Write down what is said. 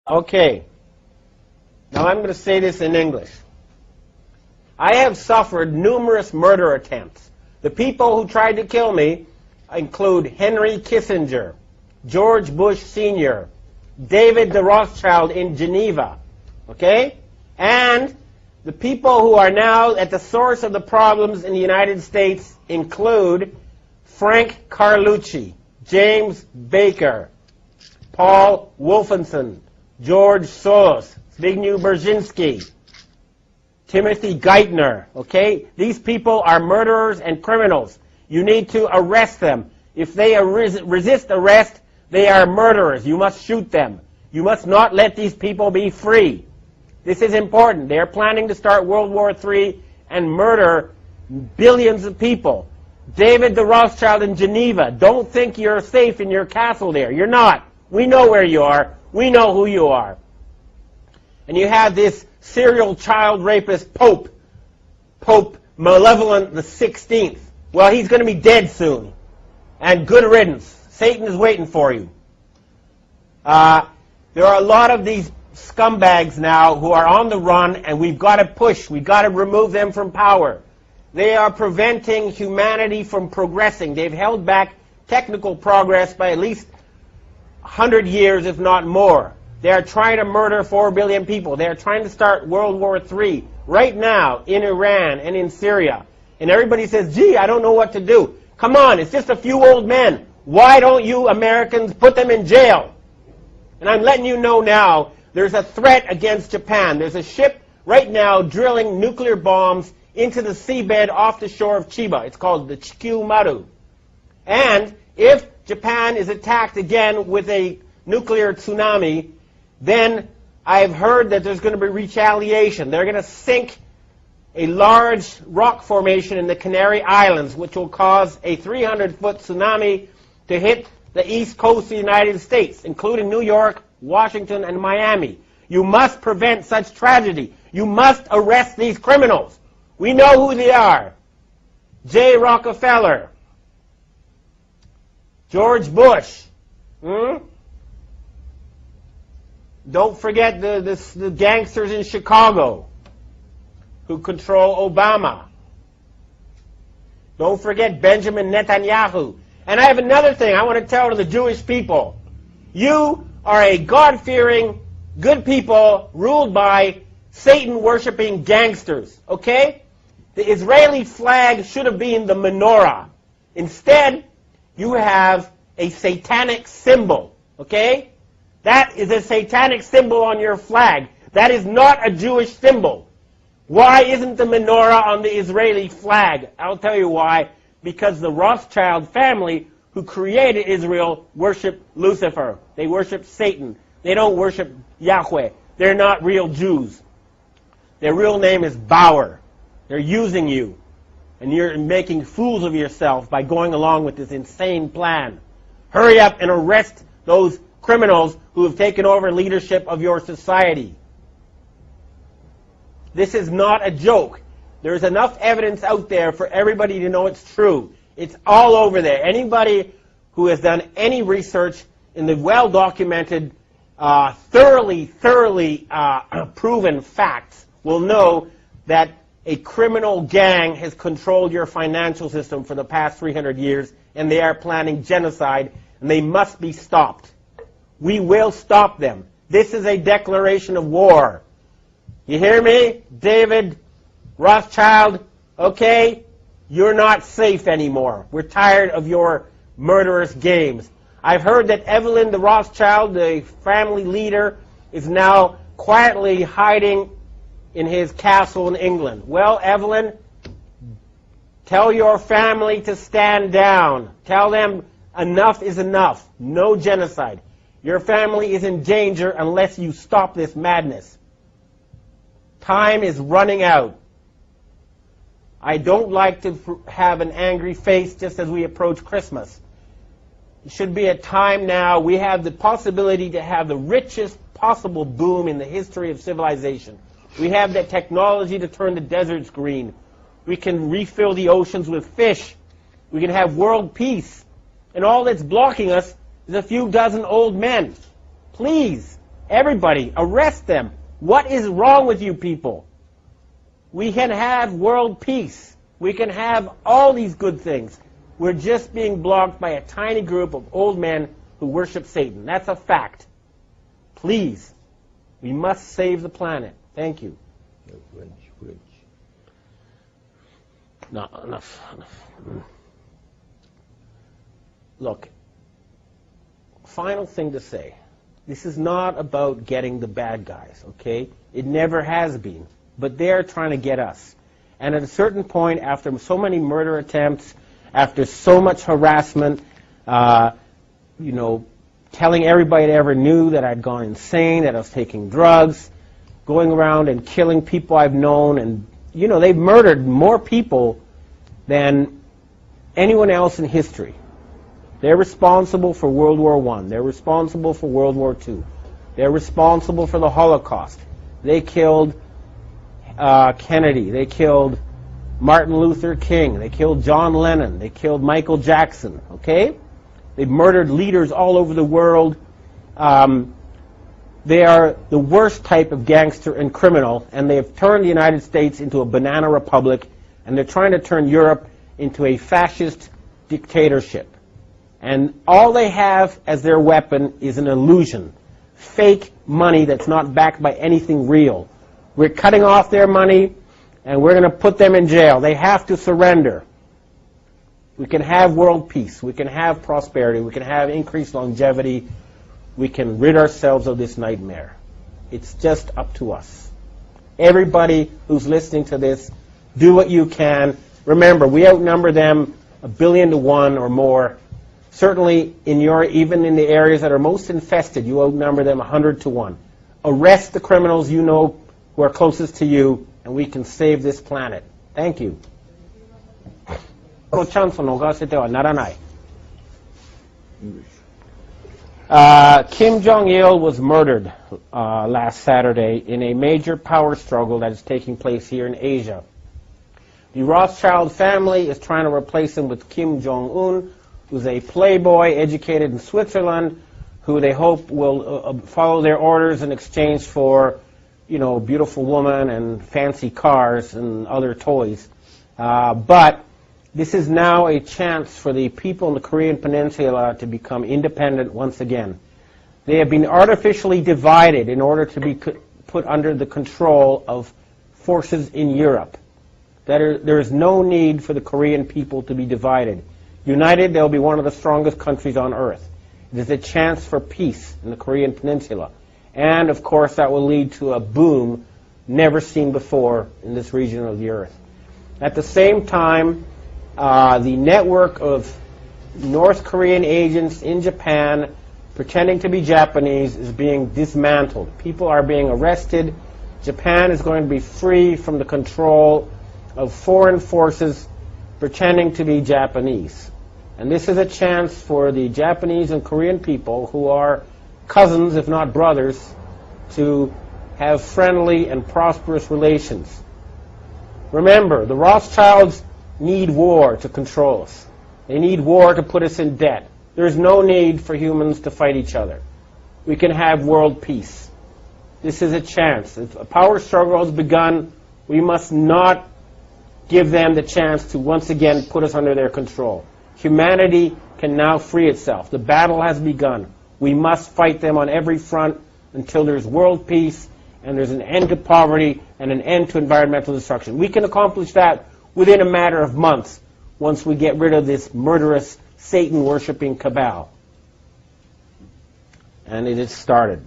Okay, now I'm going to say this in English. I have suffered numerous murder attempts. The people who tried to kill me include Henry Kissinger, George Bush Sr., David de Rothschild in Geneva, okay? And the people who are now at the source of the problems in the United States include Frank Carlucci, James Baker, Paul Wolfenson, George Soros, Zbigniew Brzezinski, Timothy Geithner, okay? These people are murderers and criminals. You need to arrest them. If they resist arrest, they are murderers. You must shoot them. You must not let these people be free. This is important. They are planning to start World War III and murder billions of people. David de Rothschild in Geneva, don't think you're safe in your castle there. You're not. We know where you are. We know who you are. And you have this serial child rapist Pope Malevolent the 16th. Well, he's going to be dead soon. And good riddance. Satan is waiting for you. There are a lot of these scumbags now who are on the run, and we've got to push. We've got to remove them from power. They are preventing humanity from progressing. They've held back technical progress by at least 100 years, if not more. They are trying to murder 4 billion people. They are trying to start World War III right now in Iran and in Syria. And everybody says, gee, I don't know what to do. Come on, it's just a few old men. Why don't you Americans put them in jail? And I'm letting you know now, there's a threat against Japan. There's a ship right now drilling nuclear bombs into the seabed off the shore of Chiba. It's called the Chikyu Maru. And if Japan is attacked again with a nuclear tsunami, then I've heard that there's going to be retaliation. They're going to sink a large rock formation in the Canary Islands, which will cause a 300-foot tsunami to hit the east coast of the United States, including New York, Washington, and Miami. You must prevent such tragedy. You must arrest these criminals. We know who they are. J. Rockefeller, George Bush. Don't forget the gangsters in Chicago who control Obama. Don't forget Benjamin Netanyahu. And I have another thing I want to tell to the Jewish people. You are a God-fearing, good people ruled by Satan-worshipping gangsters, okay? The Israeli flag should have been the menorah. Instead, you have a satanic symbol, okay? That is a satanic symbol on your flag. That is not a Jewish symbol. Why isn't the menorah on the Israeli flag? I'll tell you why. Because the Rothschild family who created Israel worship Lucifer. They worship Satan. They don't worship Yahweh. They're not real Jews. Their real name is Bauer. They're using you. And you're making fools of yourself by going along with this insane plan. Hurry up and arrest those criminals who have taken over leadership of your society. This is not a joke. There's enough evidence out there for everybody to know it's true. It's all over there. Anybody who has done any research in the well-documented, thoroughly proven facts will know that a criminal gang has controlled your financial system for the past 300 years, and they are planning genocide, and they must be stopped. We will stop them. This is a declaration of war. You hear me, David Rothschild? Okay? You're not safe anymore. We're tired of your murderous games. I've heard that Evelyn de Rothschild, the family leader, is now quietly hiding in his castle in England. Well, Evelyn, tell your family to stand down. Tell them enough is enough. No genocide. Your family is in danger unless you stop this madness. Time is running out. I don't like to have an angry face just as we approach Christmas. It should be a time now. We have the possibility to have the richest possible boom in the history of civilization. We have the technology to turn the deserts green. We can refill the oceans with fish. We can have world peace. And all that's blocking us is a few dozen old men. Please, Everybody, arrest them. What is wrong with you people? We can have world peace. We can have all these good things. We're just being blocked by a tiny group of old men who worship Satan. That's a fact. Please, we must save the planet. Thank you. No, enough. Look, final thing to say. This is not about getting the bad guys, okay? It never has been. But they're trying to get us. And at a certain point, after so many murder attempts, after so much harassment, telling everybody that ever knew that I'd gone insane, that I was taking drugs, going around and killing people I've known, and, they've murdered more people than anyone else in history. They're responsible for World War I. They're responsible for World War II. They're responsible for the Holocaust. They killed Kennedy. They killed Martin Luther King. They killed John Lennon. They killed Michael Jackson. Okay? They've murdered leaders all over the world. They are the worst type of gangster and criminal, and they have turned the United States into a banana republic, and they're trying to turn Europe into a fascist dictatorship. And all they have as their weapon is an illusion. Fake money that's not backed by anything real. We're cutting off their money, and we're going to put them in jail. They have to surrender. We can have world peace. We can have prosperity. We can have increased longevity. We can rid ourselves of this nightmare. It's just up to us. Everybody who's listening to this, do what you can. Remember, we outnumber them 1,000,000,000 to 1 or more. Certainly, even in the areas that are most infested, you outnumber them 100 to 1. Arrest the criminals you know who are closest to you, and we can save this planet. Thank you. Kim Jong-il was murdered last Saturday in a major power struggle that is taking place here in Asia. The Rothschild family is trying to replace him with Kim Jong-un, who's a playboy educated in Switzerland, who they hope will follow their orders in exchange for, a beautiful woman and fancy cars and other toys. But this is now a chance for the people in the Korean Peninsula to become independent once again. They have been artificially divided in order to be put under the control of forces in Europe. There is no need for the Korean people to be divided. United, they'll be one of the strongest countries on earth. It is a chance for peace in the Korean Peninsula. And, of course, that will lead to a boom never seen before in this region of the earth. At the same time, the network of North Korean agents in Japan pretending to be Japanese is being dismantled. People are being arrested. Japan is going to be free from the control of foreign forces pretending to be Japanese. And this is a chance for the Japanese and Korean people, who are cousins, if not brothers, to have friendly and prosperous relations. Remember, the Rothschilds need war to control us. They need war to put us in debt. There's no need for humans to fight each other. We can have world peace. This is a chance. If a power struggle has begun, we must not give them the chance to once again put us under their control. Humanity can now free itself. The battle has begun. We must fight them on every front until there's world peace and there's an end to poverty and an end to environmental destruction. We can accomplish that within a matter of months once we get rid of this murderous, Satan-worshipping cabal. And it has started.